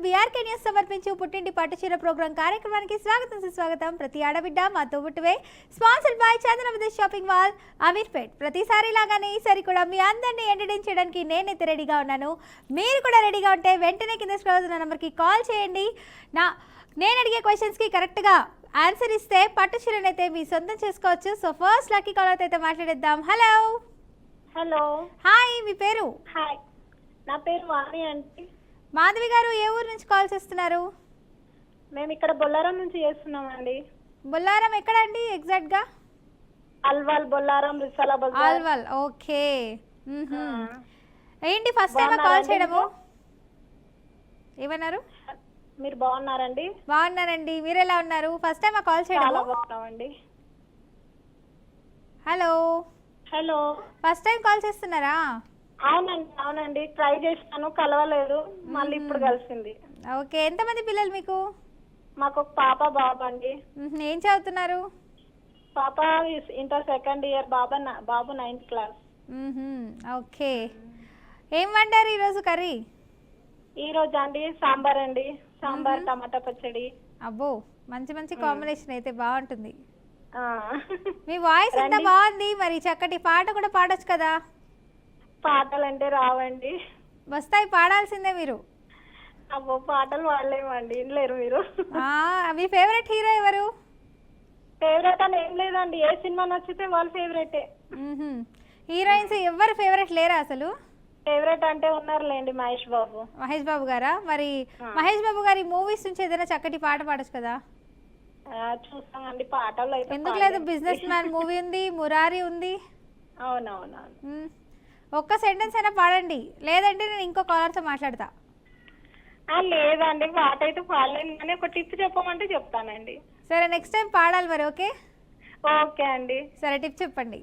BRK news సమర్పించు పుట్టింటి పట్టుచీర programme కార్యక్రమానికి స్వాగతం సుస్వాగతం. ప్రతి ఆడబిడ్డ మాతో పుట్టువే. Sponsored by Chandana Videsh shopping mall Ameerpet. ప్రతిసారి లాగానే ఈసారి కూడా మీ అందరినీ ఎంటర్టైన్ చేయడానికి నేనైతే రెడీగా ఉన్నాను. మీరు కూడా రెడీగా ఉంటే వెంటనే కింద స్క్రోల్ అవుతున్న నెంబర్కి కాల్ చేయండి. నేను అడిగే క్వశ్చన్స్కి కరెక్ట్గా ఆన్సర్ ఇస్తే పట్టు చీరనైతే మీ సొంతం చేసుకోవచ్చు. సో ఫస్ట్ లక్కీ కాలర్ అయితే మాట్లాడేద్దాం. హలో హలో హాయ్, మీ పేరు? హాయ్, నా పేరు వాణి అండి. మాధవి గారు ఏ ఊరు నుంచి కాల్ చేస్తున్నారు? మేము ఇక్కడ బొల్లారం నుంచి చేస్తున్నామండి. బొల్లారం ఎక్కడ అండి ఎగ్జాక్ట్గా? అల్వాల్ బొల్లారం రిసాలా బజార్. ఆల్వాల్. ఓకే. ఏంటి ఫస్ట్ టైం కాల్ చేయడము? ఏమన్నారు? మీరు బాగున్నారండి? బాగున్నానండి. మీరు ఎలా ఉన్నారు? ఫస్ట్ టైం కాల్ చాలా చేయడము? బాగున్నామండి. Hello, hello, first time call చేస్తున్నారా? అవునండి ట్రై చేస్తాను, కలవలేదు, మళ్ళీ ఇప్పుడు కలిసింది. ఓకే. ఎంతమంది పిల్లలు మీకు? మాకు ఒక పాప బాబు అండి. ఏం చదువుతున్నారు? పాప ఇంటర్ సెకండ్ ఇయర్, బాబు 9th క్లాస్. ఓకే. ఏం వండారు ఈరోజు కర్రీ? ఈ రోజు అండి సాంబార్ అండి, సాంబార్ టమాటా పచ్చడి. అబ్బో, మంచి మంచి కాంబినేషన్ అయితే బాగుంటుంది. ఆ. మీ వాయిస్ ఎంత బాగుంది, మరి చక్కటి పాట కూడా పాడొచ్చు కదా? పాటలు అంటే రావండి. వస్తాయి, పాడాల్సిందే మీరు. అబ్బో, పాటలు పాడలేమండి, వినలేరు మీరు. మీ ఫేవరెట్ హీరో ఎవరు? ఫేవరెట్ అని ఏం లేదండి, ఏ సినిమా నచ్చితే వాళ్ళ ఫేవరెటే. హీరోయిన్స్ ఎవరు ఫేవరెట్ లేరా అసలు? ఫేవరెట్ అంటే ఉన్నారులేండి, మహేష్ బాబు. మహేష్ బాబు గారా? మరి మహేష్ బాబు గారి మూవీస్ నుంచి ఏదైనా చక్కటి పాట పాడొచ్చు కదా? చూస్తామండి, పాటలు అయితే ఎందుకు లేదు? బిజినెస్ మ్యాన్ మూవీ ఉంది, మురారి ఉంది. అవునవునవును. ఒక్క సెంటెన్స్ అయినా పాడండి, లేదంటే నేను ఇంకో కాలర్తో మాట్లాడతా. లేదండి, పాట అయితే పాడలేను, కానీ ఒక టిప్ చెప్పమంటే చెప్తానండి. సరే, నెక్స్ట్ టైం పాడాలి మరి. ఓకే ఓకే అండి. సరే, టిప్ చెప్పండి.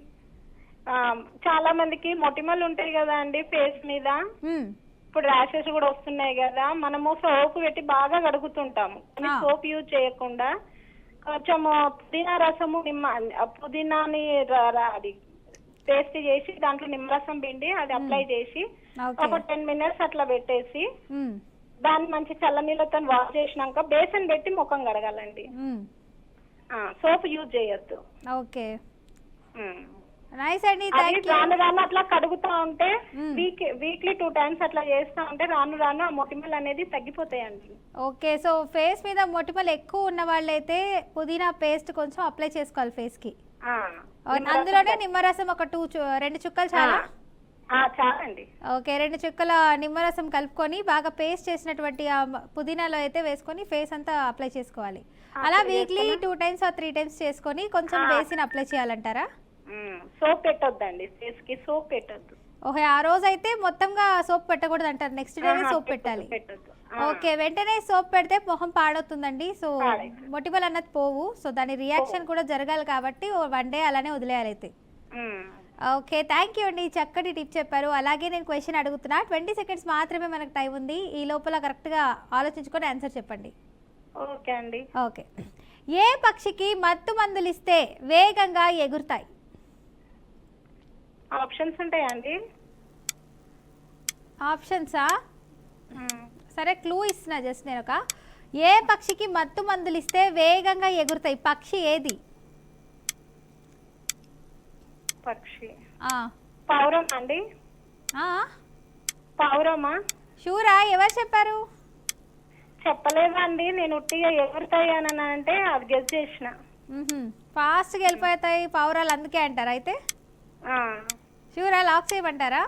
చాలా మందికి మొటిమలు ఉంటాయి కదా అండి ఫేస్ మీద. ఇప్పుడు ర్యాషెస్ కూడా వస్తున్నాయి కదా, మనము సోప్ పెట్టి బాగా కడుగుతుంటాము, కానీ సోప్ యూజ్ చేయకుండా కొంచెం పుదీనా రసము, పుదీనాని అది పేస్ట్ చేసి దాంట్లో నిమ్మరసం పిండి అది అప్లై చేసి ఒక 10 minutes అట్లా పెట్టేసి దాన్ని మంచి చల్లనీళ్ళతో వాష్ చేసినాక బేసన్ పెట్టి ముఖం కడగాలండి. సోప్ యూజ్ చేయొద్దు. ఓకే, నైస్ అండి. రాను రాను అట్లా కడుగుతా ఉంటే వీక్లీ 2 times అట్లా చేస్తా ఉంటే రాను రాను ఆ మొటిమలు అనేది తగ్గిపోతాయండి. ఓకే. సో ఫేస్ మీద మొటిమలు ఎక్కువ ఉన్న వాళ్ళైతే పుదీనా పేస్ట్ కొంచెం అప్లై చేసుకోవాలి ఫేస్ కి. అందులోనే నిమ్మరసం ఒక 2 చుక్కలు చాలా? చాలండి. ఓకే, 2 చుక్కల నిమ్మరసం కలుపుకొని బాగా పేస్ట్ చేసినటువంటి ఆ పుదీనాలో అయితే వేసుకొని ఫేస్ అంతా అప్లై చేసుకోవాలి. అలా వీక్లీ 2 times or 3 times చేసుకొని కొంచెం బేసిన్ అప్లై చేయాలంటారా? సోప్ పెట్టొద్దండి, ఫేస్ కి సోప్ పెట్టొద్దు. ఓకే, ఆ రోజు అయితే మొత్తంగా సోప్ పెట్టకూడదు అంటారు, నెక్స్ట్ డేనే సోప్ పెట్టాలి. ఓకే, వెంటనే సోప్ పెడితే మొహం పాడవుతుందండి. సో మొటిమలు అన్నది పోవు. సో దాని రియాక్షన్ కూడా జరగాలి కాబట్టి 1 day అలానే వదిలేయాలి అయితే. ఓకే, థ్యాంక్ యూ అండి, చక్కటి టిప్ చెప్పారు. అలాగే నేను క్వశ్చన్ అడుగుతున్నా, 20 seconds మాత్రమే మనకు టైం ఉంది. ఈ లోపల కరెక్ట్గా ఆలోచించుకొని ఆన్సర్ చెప్పండి. ఓకే అండి. ఓకే. ఏ పక్షికి మత్తు మందులు ఇస్తే వేగంగా ఎగురుతాయి? ఆప్షన్స్ ఉంటాయండి? ఆప్షన్సా? సరే, క్లూ ఇస్తున్నా జస్ట్ నేను. ఏ పక్షికి మత్తు మందులు ఇస్తే వేగంగా ఎగురుతాయి? పక్షి ఏది? పక్షి పావురం అండి. పావురమా? షూరా? ఎవరు చెప్పారు? చెప్పలేదండి, నేను ఉట్టిగా ఎగురుతాయి అని అంటే అది గెస్ చేసిన. ఫాస్ట్గా వెళ్ళిపోతాయి పావురాలు, అందుకే అంటారా అయితే? షూరా? లాక్ చేయమంటారా?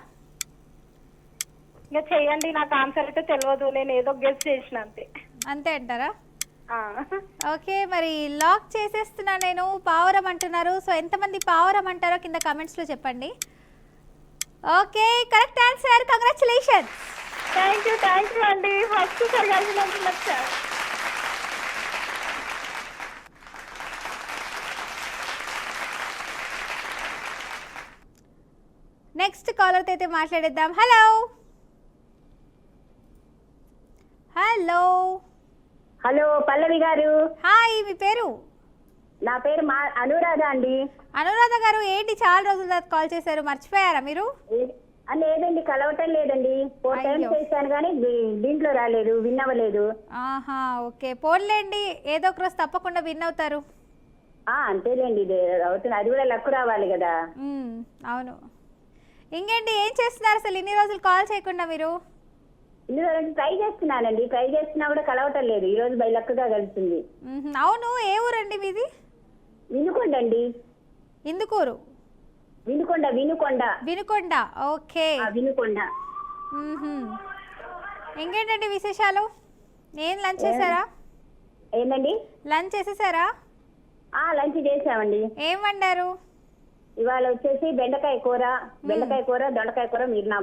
ఇక చెయ్యండి, నాకు ఆన్సర్ అయితే తెలియదు, నేను ఏదో గెస్ చేసిన అంతే. అంతే అంటారా? ఓకే, మరి లాక్ చేసేస్తున్నా నేను. పావురం అంటున్నారు. సో ఎంతమంది పావురం అంటారో కింద కమెంట్స్లో చెప్పండి. Okay, correct answer. Congratulations. Thank you అండి, ఫస్ట్ సార్ కలిసినట్టు. నెక్స్ట్ కాలర్తో అయితే మాట్లాడేద్దాం. హలో హలో హలో, పల్లవి గారు. హాయ్, మీ పేరు? నా పేరు అనురాధ అండి. అనురాధ గారు, ఏంటి చాలా రోజుల తర్వాత కాల్ చేశారు, మర్చిపోయారా మీరు? లేదండి, కలవటం లేదండి. 4 టైమ్స్ చేశాను కానీ దీంట్లో రాలేదు, విన్ అవ్వలేదు. ఆహా, ఓకే, పోన్లేండి, ఏదో ఒక రోజు తప్పకుండా విన్ అవుతారు. అంతేలేండి, ఇది అవుతుంది, అది కూడా లక్కు రావాలి కదా. అవును. ఇంకేంటి, ఏం చేస్తున్నారు అసలు ఇన్ని రోజులు కాల్ చేయకుండా మీరు? ఇన్ని రోజులు ట్రై చేస్తున్నానండి, ట్రై చేస్తున్నా కూడా కలవటం లేదు. ఈ రోజు బై లక్కుగా కలుస్తుంది. అవును, ఏ ఊరండి మీది? వినుకొండ అండి. ఇందుకూరు? వినుకొండ. వినుకొండ, ఓకే. వినుకొండ. ఇంకేంటండి విశేషాలు? ఏం లంచ్ చేశారా? ఏంటండి? లంచ్ చేసేసారా? లంచ్ చేసామండి. ఏం వండారు? ఇవాళ వచ్చేసి బెండకాయ కూర, దొండకాయ కూర. మీరు నా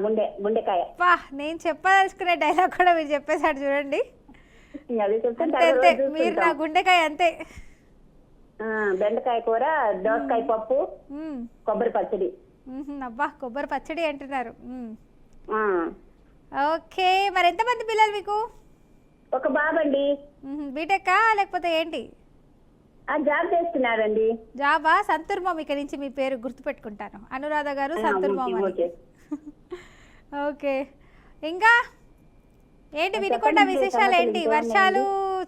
గుండెకాయ. వా, నేను చెప్పదలుచుకునే డైలాగ్ కూడా మీరు చెప్పేశాడు చూడండి. అది చెప్తే అంతే, మీరు నా గుండెకాయ, అంతే. బెండకాయ కూర, దోసకాయ పప్పు, కొబ్బరి పచ్చడి. అబ్బా, కొబ్బరి పచ్చడి అంటున్నారు. ఓకే, మరి ఎంతమంది పిల్లలు మీకు? ఒక బాబండి. బీటెక్కా లేకపోతే ఏంటి? జాబ్ చేస్తున్నారండి. జాబా? సంతూర్ మామ్, ఇక్కడ నుంచి మీ పేరు గుర్తుపెట్టుకుంటాను, అనురాధ గారు సంతూర్ మామ్ అని. ఓకే, ఇంకా ఏంటి వినుకొండ విశేషాలు ఏంటి? వర్షాలు,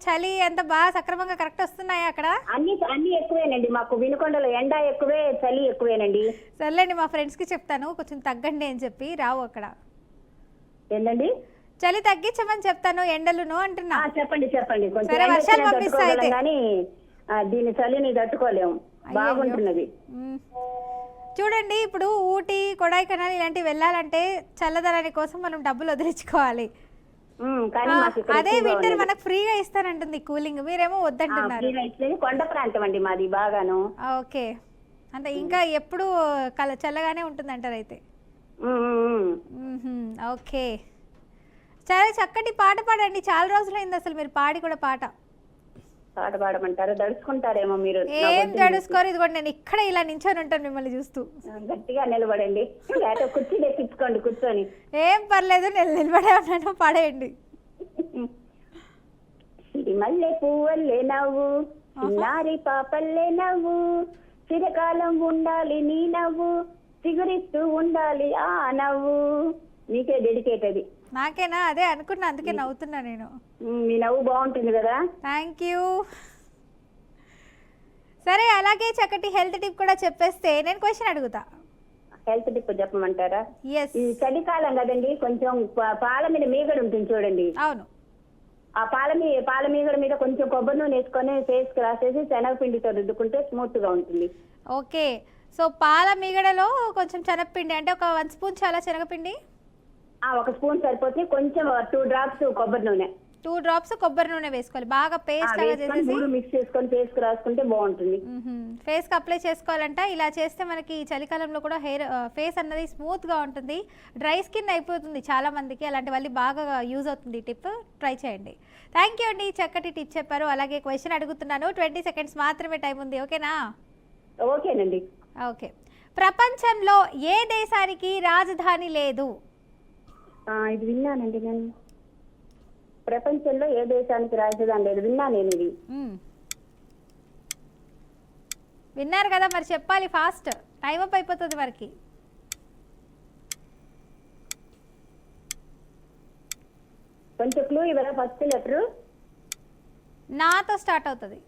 చలి అంత బాగా సక్రమంగా కరెక్ట్ వస్తున్నాయా అక్కడ? అన్ని ఎక్కువేనండి మాకు. వినుకొండలో ఎండ ఎక్కువే, చలి ఎక్కువేనండి. సర్లేండి, మా ఫ్రెండ్స్ కి చెప్తాను కొంచెం తగ్గండి అని చెప్పి, రావు అక్కడ. ఏంటండి? చలి తగ్గించమని చెప్తాను, ఎండలును అంటున్నా. చెప్పండి. సరే, వర్షాలు పంపిస్తా అయితే. కానీ దీని చలిని తట్టుకోలేము, బాగుంటున్నది. చూడండి, ఇప్పుడు ఊటీ, కొడైకెనాల్ ఇలాంటివి వెళ్ళాలంటే చల్లదనాని కోసం మనం డబ్బులు వదిలించుకోవాలి. అదే వింటర్ మనకు ఫ్రీగా ఇస్తానంటుంది కూలింగ్, మీరేమో వద్దంటున్నారు. కొండ ప్రాంతం అండి మాది బాగాను. ఓకే, అంటే ఇంకా ఎప్పుడు చల్లగానే ఉంటుంది అంటారు అయితే. ఓకే, చాలా చక్కటి పాట పాడండి, చాలా రోజులైంది అసలు మీరు పాడి కూడా. పాట పాడమంటారు? దడుచుకుంటారేమో మీరు. ఏం దడుచుకోరు, ఇదిగోండి నేను ఇక్కడ ఇలా నించొని ఉంటాను మిమ్మల్ని చూస్తూ. గట్టిగా నిలబడండి, కుర్చీ తెప్పించుకోండి కూర్చొని. ఏం పర్లేదు, నేను నిలబడే ఉన్నాను, పాడేయండి. సిరిమల్లె పువ్వల్లే నవ్వు, చిన్నారి పాపల్లే నవ్వు, చిరకాలం ఉండాలి నీ నవ్వు, చిగురిస్తూ ఉండాలి ఆ నవ్వు. నీకే డెడికేట్ అది. నాకేనా? అదే అనుకున్నా, అందుకే నవ్వుతున్నా నేను. మీ నవ్వు బాగుంటుంది కదా. Thank you. సరే, అలాగే చక్కటి హెల్త్ టిప్ కూడా చెప్పేస్తే నేను క్వశ్చన్ అడుగుతా. హెల్త్ టిప్ చెప్పమంటారా? ఎస్. ఈ చలికాలం కదండి, కొంచెం పాల మీద మీగడ ఉంటుంది చూడండి. అవును. ఆ పాల మీగడ మీద కొంచెం కొబ్బరి నూనె వేసుకొని ఫేస్ కి రాసేసి శనగపిండితో రుద్దుకుంటే స్మూత్ గా ఉంటుంది. ఓకే, సో పాల మీగడలో కొంచెం శనగపిండి, అంటే ఒక 1 స్పూన్ చాలా శనగపిండి? 1 స్పూన్ సరిపోతుంది. కొంచెం 2 డ్రాప్స్ కొబ్బరి నూనె. 2 డ్రాప్స్ కొబ్బరి నూనె వేసుకోవాలి, బాగా పేస్ట్ లాగా చేసేసి మిక్స్ చేసుకొని ఫేస్ కి రాసుకుంటే బాగుంటుంది. ఫేస్ కి అప్లై చేసుకోవాలంట. ఇలా చేస్తే మనకి చలికాలంలో కూడా ఫేస్ అన్నది స్మూత్ గా ఉంటుంది. డ్రై స్కిన్ అయిపోతుంది చాలా మందికి, అలాంటి వాళ్ళు బాగా యూజ్ అవుతుంది టిప్, ట్రై చేయండి. థ్యాంక్ యూ అండి, చక్కటి టిప్ చెప్పారు. అలాగే క్వశ్చన్ అడుగుతున్నాను, 20 సెకండ్స్ మాత్రమే టైం ఉంది, ఓకేనా? ఓకేనండి. ఓకే, ప్రపంచంలో ఏ దేశానికి రాజధాని లేదు? ఇది విన్నానండి నేను. ప్రపంచంలో ఏ దేశానికి రాజధాని లేదు, విన్నా నేను ఇది. విన్నారు కదా, మరి చెప్పాలి ఫాస్ట్, టైం అప్ అయిపోతుంది మనకి. కొంచెం క్లూ ఇవ్వరా? ఫస్ట్ లెటర్ నాతో స్టార్ట్ అవుతుంది.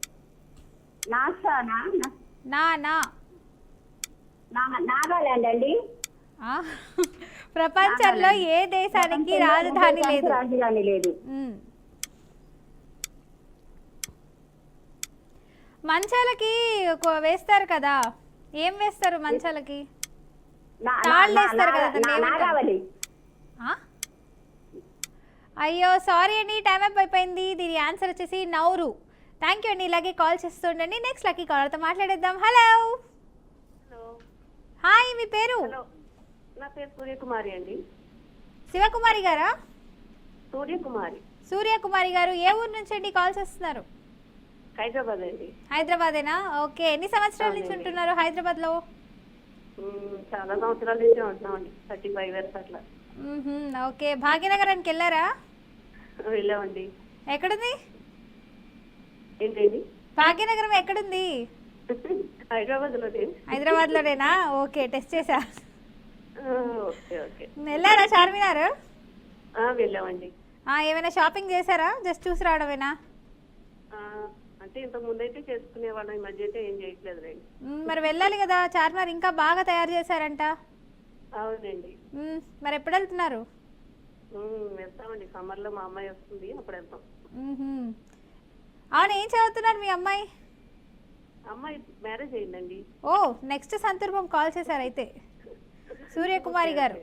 నాగాలాండ్ అండి. ప్రపంచంలో ఏ దేశానికి రాజధాని లేదు? మంచాలకి వేస్తారు కదా, ఏం వేస్తారు మంచాలకి? తాళ్ళు వేస్తారు కదా. అయ్యో సారీ అండి, టైం అప్ అయిపోయింది. దీని ఆన్సర్ వచ్చేసి నౌరు. థ్యాంక్ యూ అండి, ఇలాగే కాల్ చేస్తూ ఉండండి. నెక్స్ట్ లక్కీ కాలర్తో మాట్లాడేద్దాం. హలో. హాయ్, మీ పేరు? నా పేరు సూర్యకుమారి అండి. శివకుమారి గారా? సూర్యకుమారి గారు, ఏ ఊరు నుంచి అండి కాల్ చేస్తున్నారు? హైదరాబాద్ అండి. హైదరాబాదేనా? ఓకే, ఎన్ని సంవత్సరాల నుంచి ఉంటున్నారు హైదరాబాద్ లో? చాలా సంవత్సరాల నుంచి ఉంటున్నామండి, 35 ఇయర్స్ అట్లా. ఓకే, భాగ్యనగరానికి వెళ్ళారా? వెళ్ళామండి. ఎక్కడుంది? ఏంటండి? భాగ్యనగరం ఎక్కడుంది? హైదరాబాద్ లోనే. హైదరాబాద్ లోనేనా? ఓకే, టెస్ట్ చేసా. Okay okay. వెళ్ళారా చార్మినార్? వెళ్ళామండి. ఏమైనా షాపింగ్ చేశారా? జస్ట్ చూసి రావడమేనా? ఆ, అంటే ఇంతకు ముందు అయితే చేసుకునేవాళ్ళం, ఈ మధ్య అయితే ఏం చేయట్లేదు రండి. మరి వెళ్ళాలి కదా, చార్మినార్ ఇంకా బాగా తయారు చేశారంట. అవునండి. మరి ఎప్పుడు వెళ్తున్నారు? వెళ్తామండి, సమ్మర్లో మా అమ్మాయి వస్తుంది, అప్పుడు వెళ్తాం. అవును, ఏం చదువుతున్నారు మీ అమ్మాయి? అమ్మాయి మ్యారేజ్ అయిందండి. ఓ, నెక్స్ట్ సందర్భం కాల్ చేశారు అయితే సూర్యకుమారి గారు.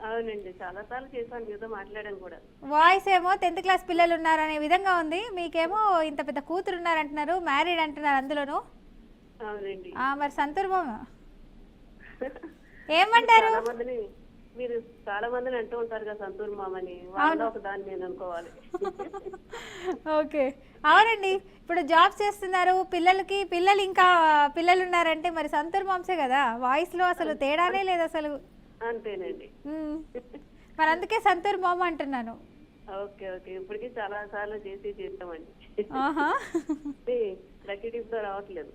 అవునండి, చాలా సార్లు చేశాను, మీతో మాట్లాడాను కూడా. వాయిస్ ఏమో 10th క్లాస్ పిల్లలు ఉన్నారనే విధంగా ఉంది, మీకేమో ఇంత పెద్ద కూతురు ఉన్నారంటున్నారు, మ్యారీడ్ అంటున్నారు అందులోను. అవునండి. మరి సందర్భం ఏమంటారు? మీరు చాలా మందిని అంటూ ఉంటారు కదా సంతూర్ మామని, వాళ్ళ ఒక దాన్ని నేను అనుకోవాలి. ఓకే, అవునండి. ఇప్పుడు జాబ్ చేస్తున్నారు, పిల్లలు ఇంకా పిల్లలు ఉన్నారంటే మరి సంతూర్ మామ్సే కదా. వాయిస్ లో అసలు తేడానే లేదు అసలు. అంతేనండి. మరి అందుకే సంతూర్ మామ అంటున్నాను. ఓకే ఓకే, ఇప్పటికీ చాలా సార్లు చేస్తామండి. లక్కీ టిప్ తో రావట్లేదు.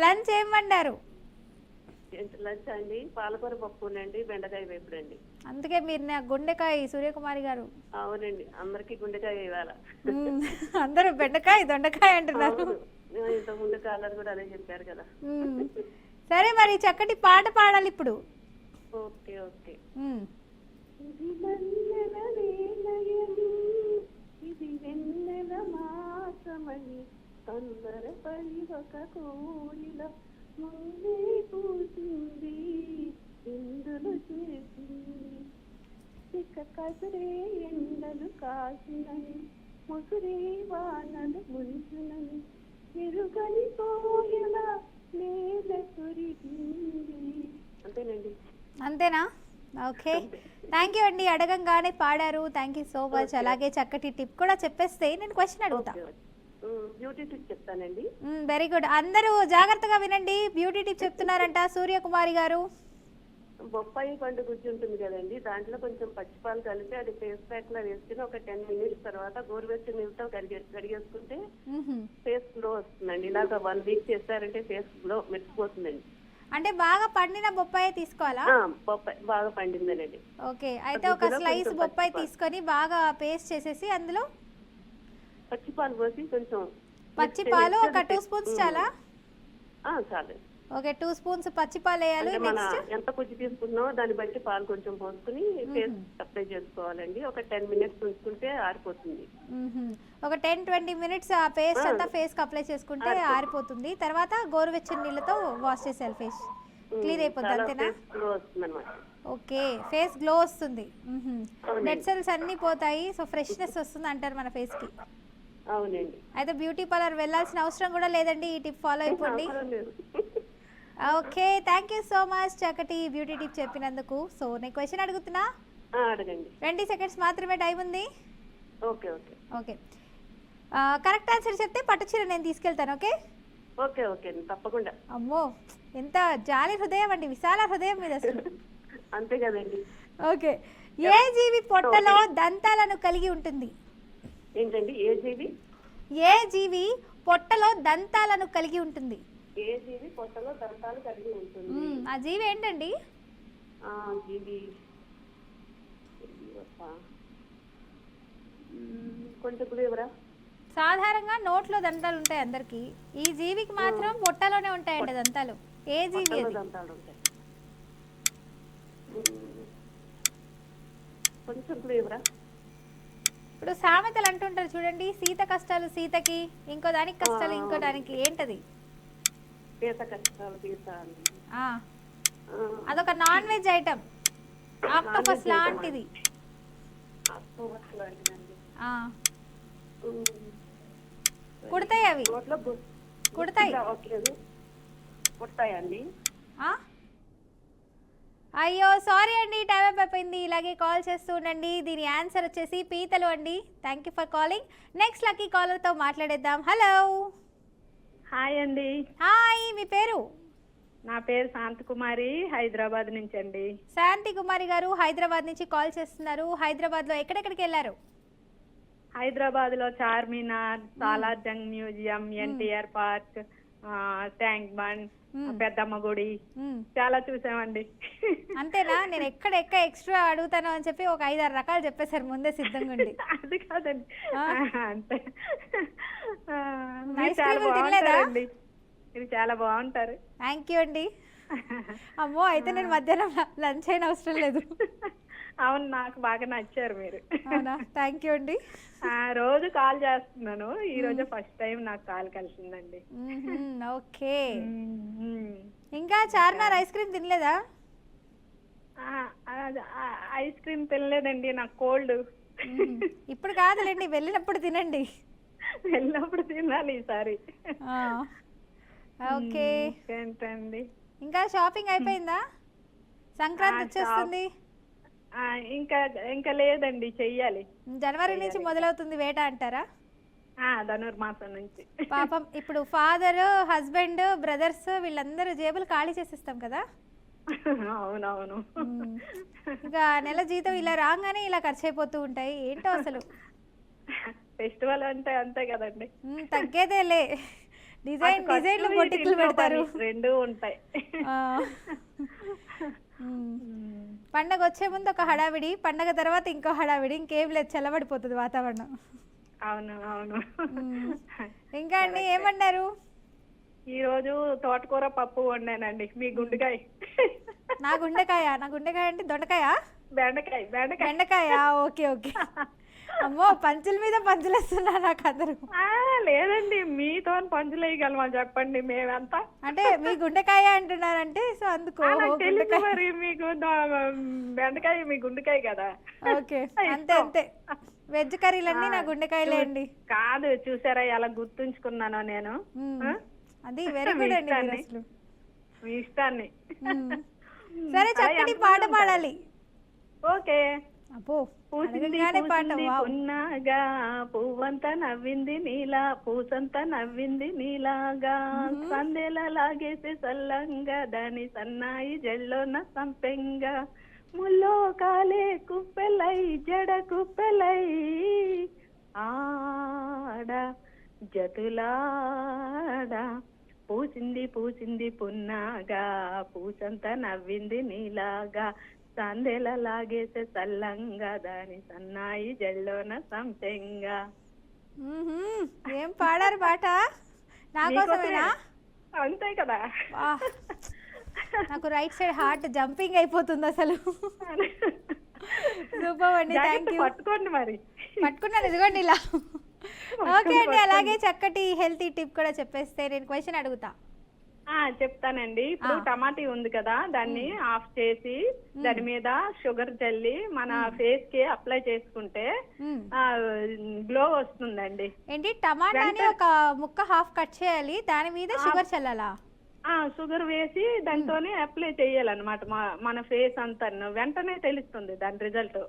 లంచ్ ఏం వండారు? లంచ్ అండి పాలకూర పప్పునండి, బెండకాయ వేపుడండి. అందుకే మీరు నా గుండెకాయ సూర్యకుమారి గారు. అవునండి, అందరికి గుండెకాయ ఇవ్వాల. అందరూ బెండకాయ దొండకాయ అంటున్నారు. ఇంత ముందు కాలర్ కూడా అదే చెప్పారు కదా. సరే, మరి చక్కటి పాట పాడాలి ఇప్పుడు. Okay okay. ఇది వెన్నెల మాసమని తొందరపడి ఒక కోయిల ముందే పూసింది, ఇందులు చేసింది, ఇక కసరే ఎండలు కాసినని, ముసురే వానలు ముంచునని, ఎరుగని కోయిల నేల కురిగింది. అంతేనండి. అంతేనా? ఓకే, థ్యాంక్ యూ అండి. అడగంగానే పాడారు, థ్యాంక్ యూ సో మచ్. అలాగే చక్కటి టిప్ కూడా చెప్పేస్తే నేను క్వశ్చన్ అడుగుతా. బ్యూటీ టిప్ చెప్తానండి. Very good. అందరూ జాగ్రత్తగా వినండి, బ్యూటీ టిప్ చెప్తున్నారంట సూర్యకుమారి గారు. బొప్పాయి పండు గుజ్జు ఉంటుంది కదండి, దాంట్లో కొంచెం పచ్చిపాలు కలిపి అది ఫేస్ ప్యాక్ లా వేసుకుని ఒక 10 minutes తర్వాత గోరువెచ్చని నీళ్ళతో కడిగేసుకుంటే ఫేస్ గ్లో వస్తుందండి. ఇలాగ 1 week చేస్తారంటే ఫేస్ గ్లో మెరిసిపోతుందండి. అంటే బాగా పండిన బొప్పాయి తీసుకోవాలా? బొప్పాయి బాగా పండిందనండి. ఓకే, అయితే ఒక స్లైస్ బొప్పాయి తీసుకొని బాగా పేస్ట్ చేసేసి అందులో పచ్చిపాలు పోసి కొంచెం పచ్చిపాలు ఒక 2 spoons చాలా? చాలు. ఓకే, 2 spoons పచ్చిపాలు వేయాలి. నెక్స్ట్ ఎంత కుజ్జు తీసుకున్నామో దాన్ని బట్టి పాలు కొంచెం పోసుకుని ఫేస్ అప్లై చేసుకోవాలండి. ఒక 10 minutes ఉంచుకుంటే ఆరిపోతుంది. ఒక 10-20 minutes ఆ పేస్ట్ అంతా ఫేస్ కి అప్లై చేసుకుంటే ఆరిపోతుంది. తర్వాత గోరువెచ్చని నీళ్ళతో వాష్ చేసేయాలి, ఫేస్ క్లీన్ అయిపోతుంది. అంతేనా? ఓకే, ఫేస్ గ్లో వస్తుంది, డెడ్ సెల్స్ అన్ని పోతాయి, సో ఫ్రెష్నెస్ వస్తుంది అంటారు మన ఫేస్ కి. అవునండి. అయితే బ్యూటీ పార్లర్ వెళ్ళాల్సిన అవసరం కూడా లేదండి, ఈ టిప్ ఫాలో అయిపోండి. Okay, thank you so much చక్కటి బ్యూటీ టిప్ చెప్పినందుకు. సో నేను క్వశ్చన్ అడుగుతున్నా, అడగండి. 20 seconds మాత్రమే టైం ఉంది. Okay okay okay, correct answer చెప్తే పట్టు చీర నేను తీసుకెళ్తాను. ఓకే ఓకే ఓకే, తప్పకుండా. అమ్మో, ఎంత జాలి హృదయం అండి, విశాల హృదయం మీద అసలు. అంతే కదండి. ఓకే, ఏ జీవి పొట్టలో దంతాలను కలిగి ఉంటుంది? ఏంటండి? ఏ జీవి పొట్టలో దంతాలను కలిగి ఉంటుంది? ఏ జీవి పొట్టలో దంతాలు కలిగి ఉంటుంది? ఆ జీవి ఏంటండి? జీవి కొంచెం ఎవరా? సాధారణంగా నోట్లో దంతాలు ఉంటాయి అందరికి, ఈ జీవికి మాత్రం పొట్టలోనే ఉంటాయండి దంతాలు. ఏ జీవి అది? దంతాలు ఉంటాయి. కొంచెం ఎవరా? ఇప్పుడు సామెతలు అంటుంటారు చూడండి, సీత కష్టాలు సీతకి, ఇంకో దానికి కష్టాలు ఇంకో దానికి, ఏంటది? అదొక నాన్ వెజ్ ఐటమ్, ఆక్టోపస్ లాంటిది. కుడతాయి అవి, కుడతాయి. కుడతాయండి. అయ్యో సారీ అండి, టైం అయిపోయింది. ఇలాగే కాల్ చేస్తూ ఉండండి. దీని ఆన్సర్ వచ్చేసి పీతలు అండి. Thank you for calling. Next lucky కాలర్తో మాట్లాడేద్దాం. హలో. హాయ్ అండి. హాయ్, మీ పేరు? నా పేరు శాంతి కుమారి, హైదరాబాద్ నుంచి అండి. శాంతి కుమారి గారు హైదరాబాద్ నుంచి కాల్ చేస్తున్నారు. హైదరాబాద్ లో ఎక్కడెక్కడికి వెళ్ళారు? హైదరాబాద్ లో Charminar, Salarjung museum, NTR park, tank bund, మ్మ్. పెద్దమ్మ గుడి మ్మ్. చాలా చూసామండి. అంతేనా? నేను ఎక్కడ ఎక్స్ట్రా అడుగుతాను అని చెప్పి ఒక 5-6 రకాలు చెప్పేశారు ముందే సిద్ధంగా ఉండి. అది కాదండి, ఆ? అంతే. ఐస్ చాలా క్రీములు తినలేదా? బాగుంటారండి, మీరు చాలా బాగుంటారు. థ్యాంక్ యూ అండి. అమ్మో, అయితే నేను మధ్యాహ్నం లంచ్ అయిన అవసరం లేదు. అవును, నాకు బాగా నచ్చారు మీరు. అవునా? థ్యాంక్ యూ అండి. రోజు కాల్ చేస్తున్నాను, ఈ రోజు ఫస్ట్ టైం నాకు కాల్ కలిసిందండి. ఓకే. మ్మ్. ఇంకా చార్మినార్ ఐస్ క్రీమ్ తినలేదా? ఐస్ క్రీమ్ తినలేదండి, నాకు కోల్డ్. ఇప్పుడు కాదులేండి, వెళ్ళినప్పుడు తినండి. వెళ్ళినప్పుడు తినాలి ఈసారి. ఓకే. ఏంటండి, ఇంకా షాపింగ్ అయిపోయిందా? సంక్రాంతి వచ్చేస్తుంది. ఇంకా ఇంకా లేదండి, చెయ్యాలి. జనవరి నుంచి మొదలవుతుంది వేట అంటారా? ధనుర్మాసం నుంచి. పాపం ఇప్పుడు ఫాదర్, హస్బెండ్, బ్రదర్స్ వీళ్ళందరూ జేబులు ఖాళీ చేసిస్తాం కదా. అవునవును. ఇంకా నెల జీతం ఇలా రాగానే ఇలా ఖర్చు అయిపోతూ ఉంటాయి. ఏంటో అసలు ఫెస్టివల్ అంటే అంతే కదండి. తగ్గేదేలే. డిజైన్లు బొటిక్లు పెడతారు, రెండు ఉంటాయి. పండగ వచ్చే ముందు ఒక హడావిడి, పండగ తర్వాత ఇంకో హడావిడి, ఇంకేం లేదు, చల్లబడిపోతుంది వాతావరణం. అవును అవును. ఇంకా అండి ఏమన్నారు? ఈ రోజు తోటకూర పప్పు వండానండి. మీ గుండెకాయ. నా గుండెకాయ అంటే దొండకాయ, బెండకాయ. బెండకాయ. Okay okay. అమ్మో, పంచుల మీద పంచులు వేస్తున్నా నాకు అందరూ. లేదండి, మీతో పంచులు వేయగలమా చెప్పండి, మేమంతా. అంటే మీ గుండెకాయ అంటున్నారంటే సో అందుకో మరి మీకు బెండకాయ మీ గుండెకాయ కదా. ఓకే, అంతే అంతే. వెజ్ కర్రీలన్నీ నా గుండెకాయలే అండి. కాదు, చూసారా ఎలా గుర్తుంచుకున్నానో నేను. అది వెరీ గుడ్ అండి మీరు అసలు. మీ ఇష్టాన్ని. సరే, చక్కటి పాట పాడాలి. ఓకే. అబ్బో, పూసింది పున్నాగా, పువ్వంత నవ్వింది నీలా, పూసంత నవ్వింది నీలాగా, సందేలా లాగేసే సల్లంగా, దాని సన్నాయి జల్లోన సంపెంగా, ముల్లో కాలే కుప్పెలై జడ కుప్పెలై, ఆడ జతులాడ, పూసింది పున్నాగా, పూసంత నవ్వింది నీలాగా, సందేలా లాగేసే సల్లంగా, దాని సన్నాయి జల్లోన సంపెంగా. ఏం పాడారు పాట? నా కోసమేనా? అంతే కదా. నాకు రైట్ సైడ్ హార్ట్ జంపింగ్ అయిపోతుంది అసలు. సూపర్ అండి, థ్యాంక్ యూ. పట్టుకోండి మరి. పట్టుకున్నాను, ఇదిగోండి ఇలా. ఓకే అండి, అలాగే చక్కటి హెల్తీ టిప్ కూడా చెప్పేస్తే నేను క్వశ్చన్ అడుగుతా. చెప్తానండి. ఇప్పుడు టమాటీ ఉంది కదా, దాన్ని ఆఫ్ చేసి దాని మీద షుగర్ చల్లి మన ఫేస్ కి అప్లై చేసుకుంటే గ్లో వస్తుందండి. ఏంటి, టమాటాని ఒక ముక్క హాఫ్ కట్ చేయాలి, దాని మీద షుగర్ చల్లాలా? షుగర్ వేసి దాంతోనే అప్లై చేయాలన్నమాట మన ఫేస్ అంతా, వెంటనే తెలుస్తుంది దాని రిజల్ట్.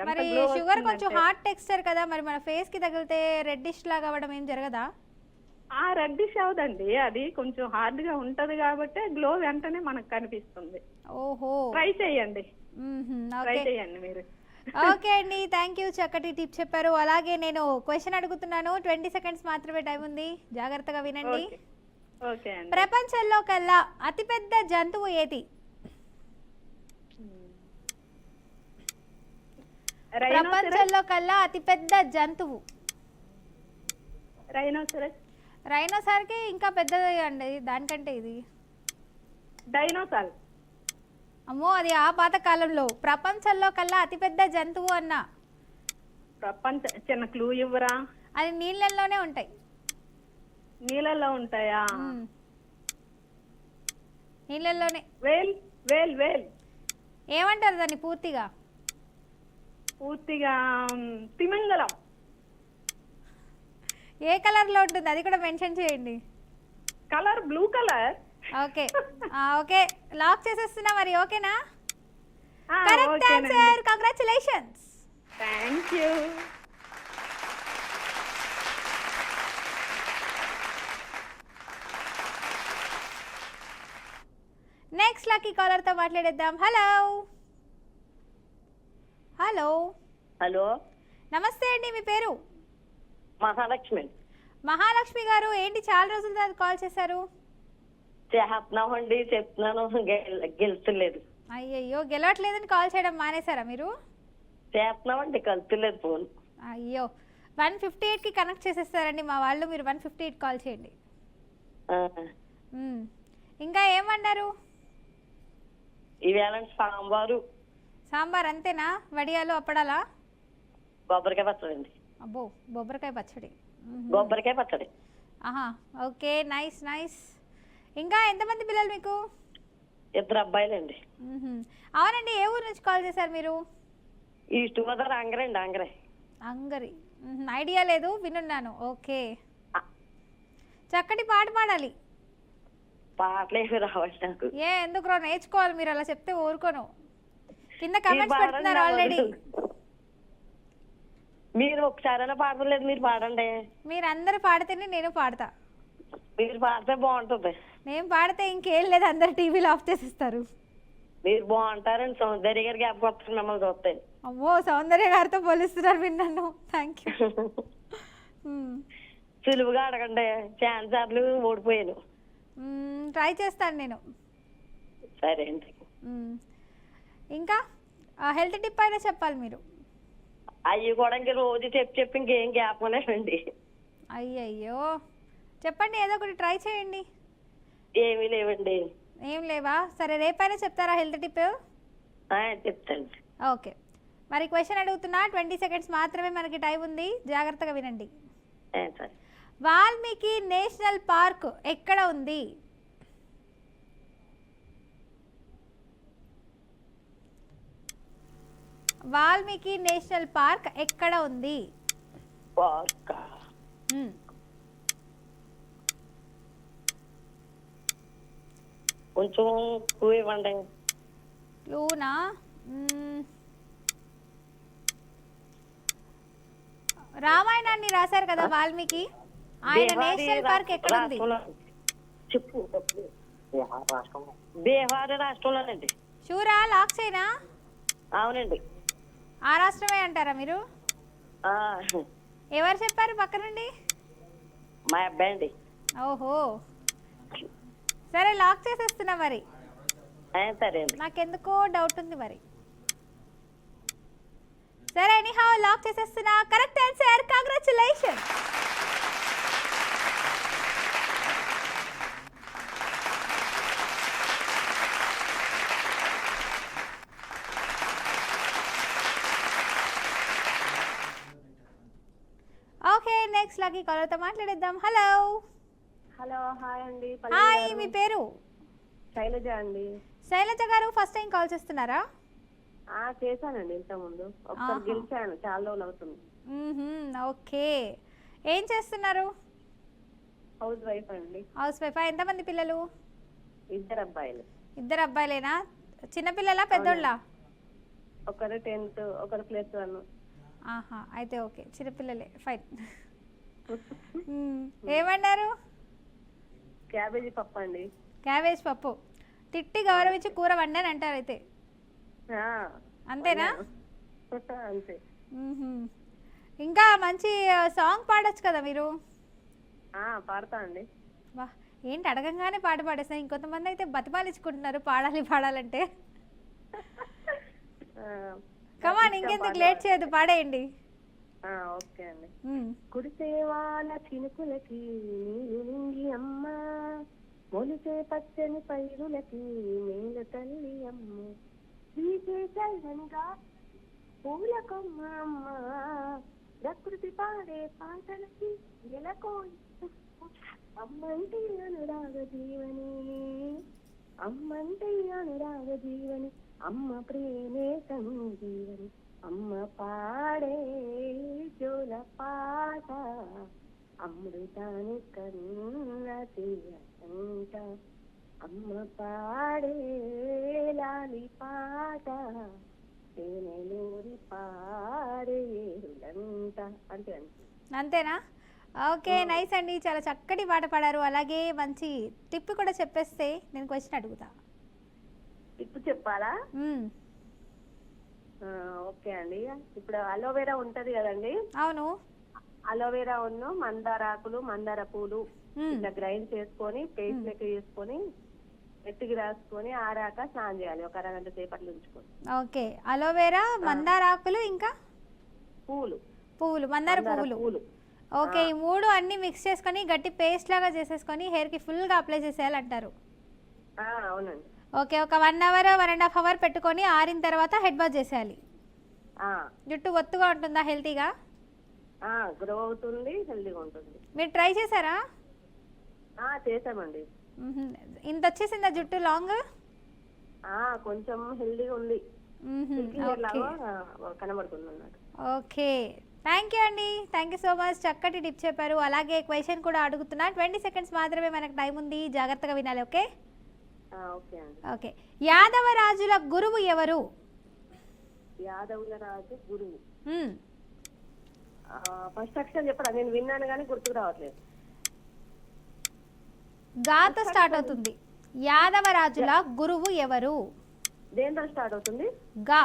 మరి షుగర్ కొంచెం హార్డ్ టెక్స్చర్ కదా, మరి మన ఫేస్ కి తగిలితే రెడ్డిష్ లాగా అవ్వడం ఏం జరగదా? రెడ్డిష్ అవదండి, అది కొంచెం హార్డ్ గా ఉంటది కాబట్టి గ్లో వెంటనే మనకు కనిపిస్తుంది. ఓహో, ట్రై చేయండి, ట్రై చేయండి మీరు. ఓకే అండి, థ్యాంక్ యూ, చక్కటి టిప్ చెప్పారు. అలాగే నేను క్వశ్చన్ అడుగుతున్నాను, 20 సెకండ్స్ మాత్రమే టైం ఉంది, జాగ్రత్తగా వినండి. ఓకే అండి. ప్రపంచంలో కల్లా అతిపెద్ద జంతువు ఏది? ప్రపంచంలో కల్లా అతిపెద్ద జంతువు రైనోసరస్. రైనోసార్ కి ఇంకా పెద్దది అండి దానికంటే, ఇది డైనోసార్. అమ్మో, అది ఆ పాత కాలంలో. ప్రపంచంలో కల్లా అతిపెద్ద జంతువు అన్న చిన్న క్లూ ఇవ్వరా? అది నీళ్ళల్లోనే ఉంటాయి. నీళ్ళల్లో ఉంటాయా? నీళ్ళల్లోనే. వేల్ వేల్ వేల్. ఏమంటారు దాన్ని పూర్తిగా? తిమింగలం. ఏ కలర్ లో ఉంటుంది అది కూడా మెన్షన్ చేయండి. Colour blue colour. Okay okay, lock చేసేస్తున్నా మరి. ఓకేనా? Correct answer, congratulations. Thank you. Next lucky caller తో మాట్లాడేద్దాం. హలో హలో హలో, నమస్తే అండి, మీ పేరు? మహాలక్ష్మి. మహాలక్ష్మి గారు ఏంటి చాలా రోజుల తర్వాత కాల్ చేశారు? చేస్తున్నామండి, చెప్తున్నాను, గెలుతులేదు. అయ్యయ్యో, గెలవట్లేదని కాల్ చేయడం మానేశారా మీరు? చేస్తున్నామండి, కలుతులేదు ఫోన్. అయ్యో, 158కి కనెక్ట్ చేసేస్తారండి మా వాళ్ళు. మీరు 158 కాల్ చేయండి. ఇంకా ఏమన్నారు? ఈవేళ సాంబారు, సాంబార్ అంతేనా? వడియాలు, అప్పడాలా? కొబ్బరికాయ పచ్చడి అండి. అబ్బో, బొబ్బరికాయ పచ్చడి. కొబ్బరికాయ పచ్చడి. ఆహా, ఓకే, నైస్ నైస్. ఇంకా ఎంతమంది పిల్లలు మీకు? 2 అబ్బాయిలండి. అవునండి, ఏ ఊరు నుంచి కాల్ చేశారు మీరు? ఈస్ట్ గోదావరి అంగరండి, అంగరే. అంగరి. ఐడియా లేదు, వినున్నాను. ఓకే, చక్కటి పాట పాడాలి. పాటలు ఏమి రావాలి నాకు. ఎందుకు నేర్చుకోవాలి, మీరు అలా చెప్తే ఊరుకోను. కింద కమెంట్స్ పెడుతున్నారు ఆల్రెడీ. మీరు ఒకసారైనా పాడలేదు, మీరు పాడండి. మీరు అందరు పాడితేనే నేను పాడతా. మీరు పాడితే బాగుంటుంది. నేను పాడితే ఇంకేం లేదు, అందరు టీవీలో ఆఫ్ చేసిస్తారు. మీరు బాగుంటారని సౌందర్య గారికి అప్పకొస్తుంది మమ్మల్ని చూస్తే. అమ్మో, సౌందర్య గారితో పోలిస్తున్నారు విన్నాను. Thank you. సులువుగా అడగండి, ఛాన్స్ సార్లు ఓడిపోయాను. ట్రై చేస్తాను నేను. సరే అండి. ఇంకా హెల్త్ టిప్ అయినా చెప్పాలి మీరు. అవి కూడా ఇంక రోజు చెప్పి ఇంకేం జ్ఞాపకం లేదండి. అయ్యయ్యో, చెప్పండి, ఏదో ఒకటి ట్రై చేయండి. ఏమీ లేవండి. ఏం లేవా? సరే, రేపైనా చెప్తారా హెల్త్ టిప్? చెప్తాను. ఓకే, మరి క్వశ్చన్ అడుగుతున్నా. 20 సెకండ్స్ మాత్రమే మనకి టైం ఉంది, జాగ్రత్తగా వినండి. సరే. వాల్మీకి నేషనల్ పార్క్ ఎక్కడ ఉంది? వాల్మీకి నేషనల్ పార్క్ ఎక్కడ ఉంది? పార్క్ కొంచెం క్లూ ఇవ్వండి. క్లూనా? రామాయణాన్ని రాశారు కదా వాల్మీకి, ఆయన నేషనల్ పార్క్ ఎక్కడ ఉంది? చెప్పు. బీహార్ రాష్ట్రంలోనండి. షూరా? లాక్ చేయనా? అవునండి. ఆ రాష్ట్రమే అంటారా మీరు? ఎవరు చెప్పారు పక్క నుండి? మా అబ్బాయి అండి. ఓహో, సరే, లాక్ చేసేస్తున్నా మరి. సరే అండి. నాకెందుకో డౌట్ ఉంది మరి. సరే, ఎనీహౌ లాక్ చేసేస్తున్నా. Correct answer, congratulation. Okay, next lucky కాలర్తో మాట్లాడేద్దాం. హలో. హలో, హాయ్ అండి. హాయ్, మీ పేరు? శైలజ అండి. శైలజ గారు ఫస్ట్ టైం కాల్ చేస్తున్నారా? చేశానండి ఇంతకుముందు, ఒకసారి గెలిచాను, చాలా రోజులు అవుతుంది. ఓకే, ఏం చేస్తున్నారు? హౌస్ వైఫ్ అండి. House wife. ఎంతమంది పిల్లలు? 2 అబ్బాయిలు. 2 అబ్బాయిలేనా? చిన్నపిల్లలా, పెద్దోళ్ళా? ఒకరు 10th, ఒకరు +1. ఆహా, అయితే ఓకే, చిన్నపిల్లలే, ఫైన్. ఏమన్నారు? క్యాబేజీ పప్పు అండి. క్యాబేజ్ పప్పు. తిట్టి గౌరవించి కూర వండని అంటారు అయితే, అంతేనా? అంతే. ఇంకా మంచి సాంగ్ పాడొచ్చు కదా మీరు. పాడతా అండి. వా, ఏంటి అడగంగానే పాట పాడేస్తారు. ఇంకొంతమంది అయితే బతిమాలించుకుంటున్నారు పాడాలి పాడాలంటే. కమాన్, ఇంకెందుకు లేట్ చేయదు, పాడేయండి. ఓకే అండి. కుడిసేవాల చినుకులకి నీరు నింగి అమ్మ, మొలిసే పచ్చని పైరులకి మేల తల్లి అమ్మ, వీసే చల్లనిగా పూల కొమ్మ అమ్మ, ప్రకృతి పాడే పాటలకి ఎలకోయి అమ్మంటే అనురాగ జీవని, అమ్మంటే అనురాగ జీవని, అమ్మ ప్రేమే సంజీవని, అమ్మ పాడే జోల పాట, అమృతాని కన్న తీయట, అమ్మ పాడే లాలి పాట, తేనెలూరి పాడే ఏరులంట. అంతే అండి. అంతేనా? ఓకే, నైస్ అండి, చాలా చక్కటి పాట పాడారు. అలాగే మంచి టిప్ కూడా చెప్పేస్తే నేను క్వశ్చన్ అడుగుతా. టిప్ చెప్పాలా? ఓకే అండి. ఇప్పుడు అలోవెరా ఉంటది కదండి, అవును. అలోవెరా ఉన్న మందార ఆకులు, మందార పూలు ఇట్లా గ్రైండ్ చేసుకొని పేస్ట్ లెక్క చేసుకొని ఎత్తికి రాసుకొని ఆరాక స్నానం చేయాలి. ఒక అరగంట సేపట్లు ఉంచుకొని. ఓకే, అలోవెరా, మందార ఆకులు, ఇంకా పువ్వులు, మందార పువ్వులు. ఓకే, ఈ 3 అన్ని మిక్స్ చేసుకొని గట్టి పేస్ట్ లాగా చేసేసుకొని హెయిర్కి ఫుల్గా అప్లై చేసేయాలంటారు. అవునండి. ఓకే, ఒక 1 అవర్ 1.5 అవర్ పెట్టుకొని ఆరిన తర్వాత హెడ్ బాత్ చేసేయాలి. జుట్టు ఒత్తుగా ఉంటుందా, హెల్తీగా? గ్రో అవుతుంది, హెల్తీగా ఉంటుంది. మీరు ట్రై చేశారా? చేసామండి. ఇంత వచ్చేసిందా జుట్టు లాంగ్? కొంచెం హెల్తీగా ఉంది, కనబడుతుంది అన్నమాట. ఓకే, థ్యాంక్ యూ అండి, థ్యాంక్ యూ సో మచ్. చక్కటి టిప్ చెప్పారు. అలాగే క్వశ్చన్ కూడా అడుగుతున్నా. 20 సెకండ్స్ మాత్రమే మనకు టైం ఉంది, జాగ్రత్తగా వినాలి. ఓకే ఓకే అండి. ఓకే, యాదవ రాజుల గురువు ఎవరు? యాదవుల రాజు గురువు ఫస్ట్ అక్షరం చెప్పరా? నేను విన్నాను కానీ గుర్తుకు రావట్లేదు. గాతో స్టార్ట్ అవుతుంది. యాదవ రాజుల గురువు ఎవరు? దేంతో స్టార్ట్ అవుతుంది? గా.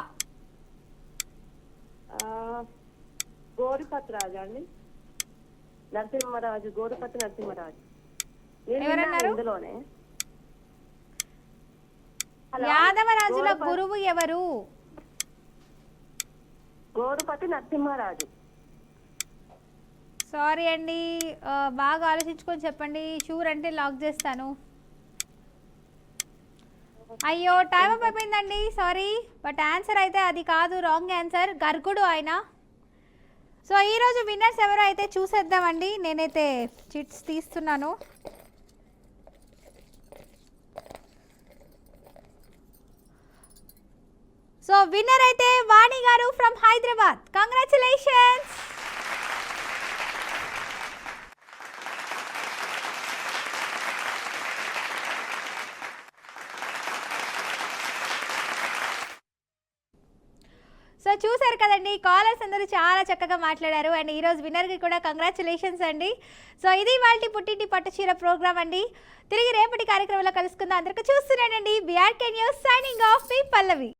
గోరుపతి రాజు అండి, నరసింహరాజు, గోరుపతి నరసింహరాజు. ఎవరన్నారు? ఇందులోనే యాదవ రాజుల గురువు ఎవరు? గోరుపతి నరసింహరాజు. సారీ అండి, బాగా ఆలోచించుకొని చెప్పండి. షూర్ అంటే లాక్ చేస్తాను. అయ్యో, టైం అప్ అయిపోయిందండి, సారీ. బట్ ఆన్సర్ అయితే అది కాదు, రాంగ్ ఆన్సర్. గర్గుడు ఆయన. సో ఈరోజు విన్నర్స్ ఎవరో అయితే చూసేద్దామండి. నేనైతే చిట్స్ తీస్తున్నాను. సో విన్నర్ అయితే వాణి గారు ఫ్రమ్ హైదరాబాద్. కంగ్రాచులేషన్స్. సో చూసారు కదండి, కాలర్స్ అందరూ చాలా చక్కగా మాట్లాడారు. అండ్ ఈరోజు విన్నర్కి కూడా కంగ్రాచులేషన్స్ అండి. సో ఇది వాళ్ళ పుట్టింటి పట్టుచీర ప్రోగ్రామ్ అండి. తిరిగి రేపటి కార్యక్రమంలో కలుసుకుందాం. అందరికీ చూస్తున్నానండి. BRK న్యూస్ సైనింగ్ ఆఫ్, మీ పల్లవి.